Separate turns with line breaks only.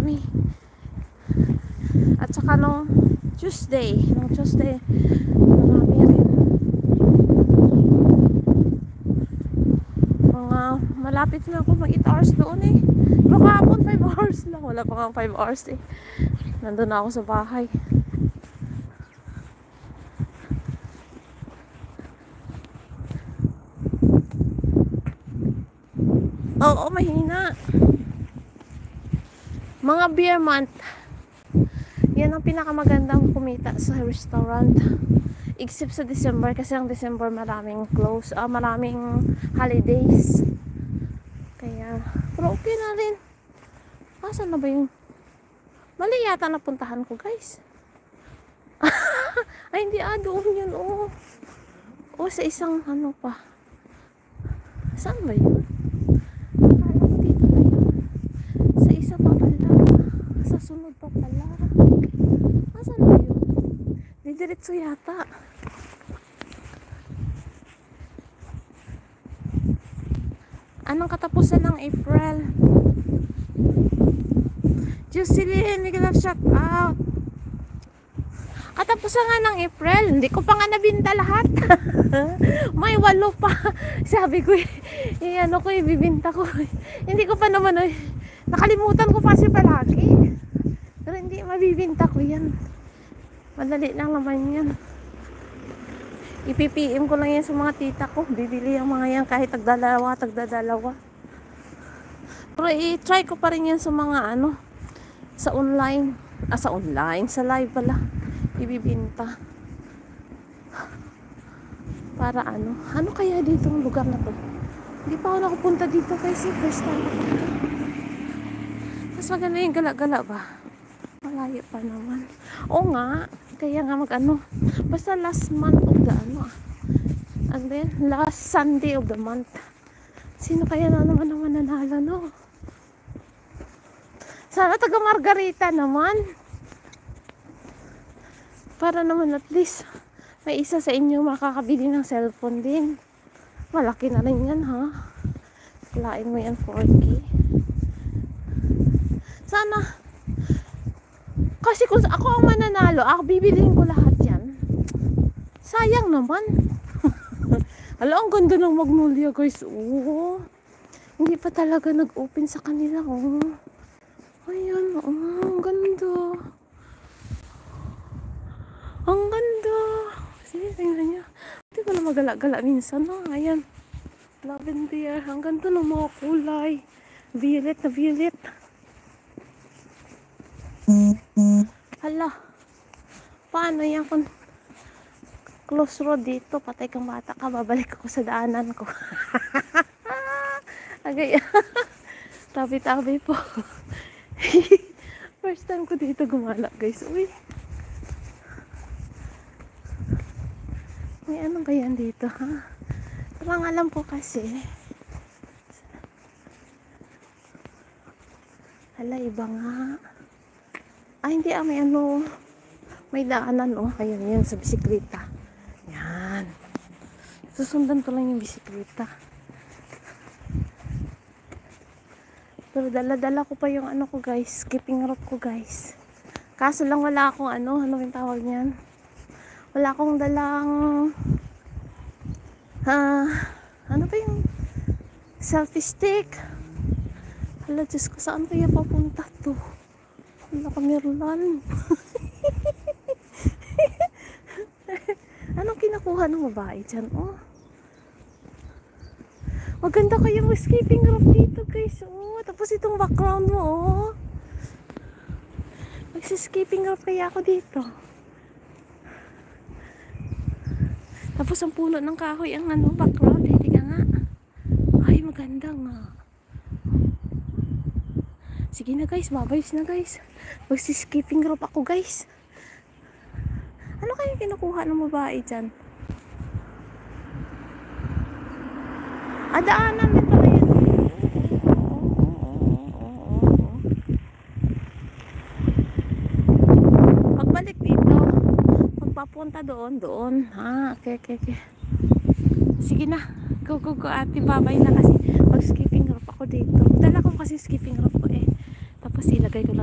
marami. At saka nung Tuesday, marami rin. Mga malapit na ako mag 8 hours doon eh. Pero kahapon 5 hours lang. Wala pa nga 5 hours eh. Nandun na ako sa bahay. Oo, mahina. Mga beer month. Yan ang pinakamagandang kumita sa restaurant. Except sa December, kasi ang December maraming close, maraming holidays. Kaya, pero okay na rin. Asan na ba yung mali yata napuntahan ko, guys? Ay, hindi, doon yun, sa isang ano pa. Saan ba yun? Akala ko dito na yun. Sa isa pa pala. Sa sunod pa pala. Asan ba yun? Didiretso yata. Anong katapusan ng April? Jocelyn, make love shout out. Katapusan nga ng April. Hindi ko pa nga nabinta lahat. May 8 pa. Sabi ko, ibibinta ko. Hindi ko pa naman, nakalimutan ko kasi palagi. Pero hindi mabibinta ko yan. Madali lang naman yan. IPPM ko lang yan sa mga tita ko. Bibili yung mga yan kahit tagdalawa. Pero i-try ko pa rin yan sa mga sa online. Sa live pala. Ibibinta. Para ano kaya dito ang lugar na to? Hindi pa ako nakapunta dito kasi first time ako. Mas maganda yung gala-gala ba? Malayo pa naman. Oo nga. Kaya nga basta last month of the and then last Sunday of the month. Sino kaya na naman ang mananalo, no? Sana taga Margarita naman. Para naman at least may isa sa inyo makakabili ng cellphone din. Malaki na rin yan, ha? Kalain mo yan 4K. Sana. Kasi kung ako ang mananalo, bibilihin ko lahat yan. Sayang naman. Hala, ang ganda ng Magnolia, guys. Hindi pa talaga nag-open sa kanila. Ayan, ang ganda. Ang ganda. Sige, tingnan niya. Hindi ko na magala-gala minsan, no? Ayan. Lavender. Ang ganda ng mga kulay. Violet na violet. Hala. Paano yan kung close road dito? Patay kang bata ka. Babalik ako sa daanan ko. Agay. Tabi-tabi po. First time ko dito gumala, guys. Uy. May anong kaya dito, ha? Parang alam ko kasi. Hala, iba nga. Hindi, may daanan, Ayan, yan, sa bisikleta. Yan. Susundan ko lang yung bisikleta. Pero dala-dala ko pa yung ko, guys. Skipping rope ko, guys. Kaso lang wala akong ano yung tawag niyan? Wala akong dalang ano ba yung selfie stick? Hala, Diyos ko, saan kaya papunta to? Wala ka, Merlan. Anong kinakuha ng babae dyan? Maganda kayo yung skipping rope dito, guys. Tapos itong background mo, Magsiskipping rope kaya ako dito. Tapos ang puno ng kahoy ang background. Hindi ka nga. Ay, maganda nga. Sige na, guys, babayos na, guys. Magsiskipping rope ako, guys. Ano kaya kinukuha ng babae dyan? Daanan din pala yan. Pagbalik dito, magpapunta doon. Okay. Sige na. Go, ate. Babay na kasi. Mag-skipping rope ako dito. Dala ko kasi skipping rope ko Tapos ilagay ko lang